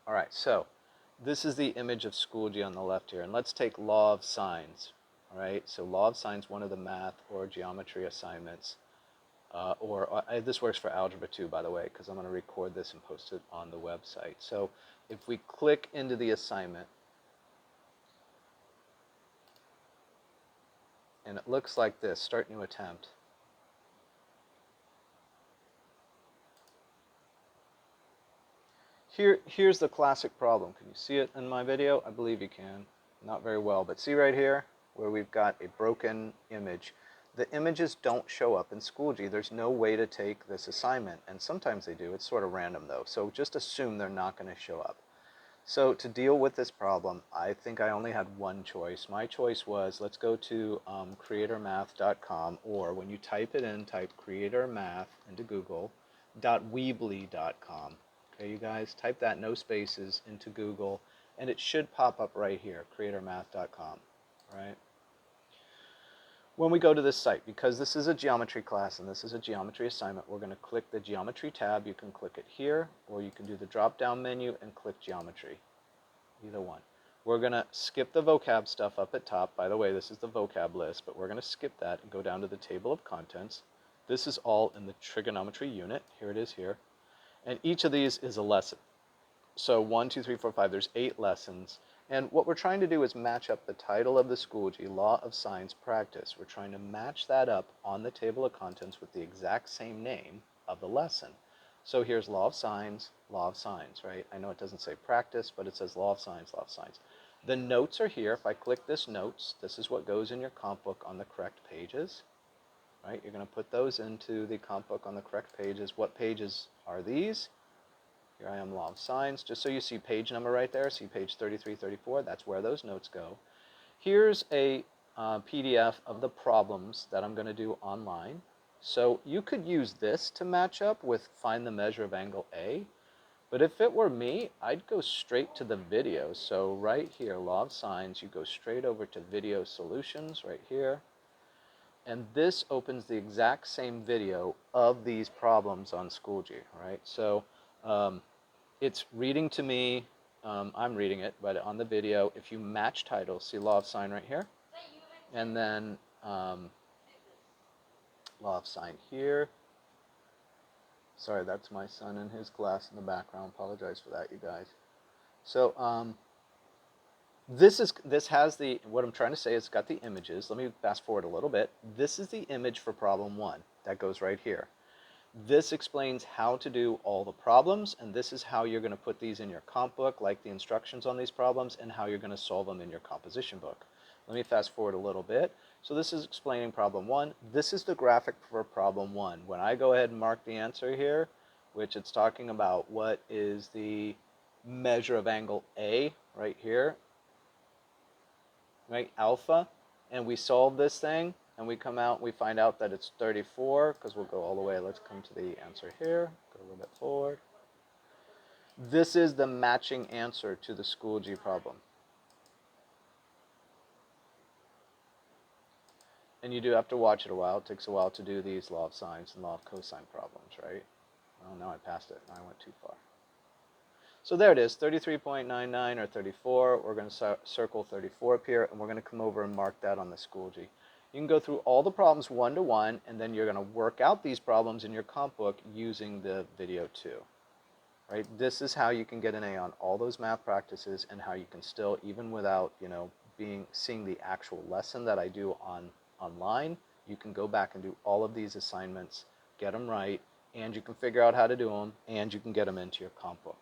All right, so this is the image of Schoolgy on the left here, and let's take law of sines. All right, so law of sines, one of the math or geometry assignments, this works for algebra too, by the way, because I'm going to record this and post it on the website. So if we click into the assignment, and it looks like this, start new attempt. Here's the classic problem. Can you see it in my video? I believe you can. Not very well, but see right here where we've got a broken image. The images don't show up in Schoolgy. There's no way to take this assignment, and sometimes they do. It's sort of random though, so just assume they're not going to show up. So to deal with this problem, I think I only had one choice. My choice was, let's go to creatormath.com, or when you type it in, type creatormath into Google, .weebly.com. Okay, you guys, type that, no spaces, into Google, and it should pop up right here, creatormath.com, right? When we go to this site, because this is a geometry class and this is a geometry assignment, we're going to click the geometry tab. You can click it here, or you can do the drop-down menu and click geometry, either one. We're going to skip the vocab stuff up at top. By the way, this is the vocab list, but we're going to skip that and go down to the table of contents. This is all in the trigonometry unit. Here it is here. And each of these is a lesson. So 1, 2, 3, 4, 5, there's 8 lessons. And what we're trying to do is match up the title of the Schoolgy, Law of Sines Practice. We're trying to match that up on the table of contents with the exact same name of the lesson. So here's Law of Sines, right? I know it doesn't say practice, but it says Law of Sines, Law of Sines. The notes are here. If I click this notes, this is what goes in your comp book on the correct pages, right? You're going to put those into the comp book on the correct pages. What pages are these? Here I am, Law of Sines. Just so you see page number right there, see page 33, 34, that's where those notes go. Here's a PDF of the problems that I'm going to do online. So you could use this to match up with find the measure of angle A. But if it were me, I'd go straight to the video. So right here, Law of Sines, you go straight over to Video Solutions right here. And this opens the exact same video of these problems on Schoolgy, right? So it's reading to me, I'm reading it, but on the video, if you match titles, see Law of Sine right here, and then Law of Sine here. Sorry, that's my son and his class in the background. Apologize for that, you guys. So this has the, what I'm trying to say is it's got the images. Let me fast forward a little bit. This is the image for problem 1. That goes right here. This explains how to do all the problems, and this is how you're going to put these in your comp book, like the instructions on these problems, and how you're going to solve them in your composition book. Let me fast forward a little bit. So this is explaining problem 1. This is the graphic for problem 1. When I go ahead and mark the answer here, which it's talking about what is the measure of angle A right here, right, alpha, and we solve this thing, and we come out, we find out that it's 34, because we'll go all the way, let's come to the answer here, go a little bit forward. This is the matching answer to the Schoolgy problem. And you do have to watch it a while. It takes a while to do these law of sines and law of cosine problems, right? Oh, no, I passed it. I went too far. So there it is, 33.99 or 34. We're going to circle 34 up here, and we're going to come over and mark that on the Schoolgy. You can go through all the problems one to one, and then you're going to work out these problems in your comp book using the video too. Right? This is how you can get an A on all those math practices, and how you can still, even without, you know, seeing the actual lesson that I do online, you can go back and do all of these assignments, get them right, and you can figure out how to do them, and you can get them into your comp book.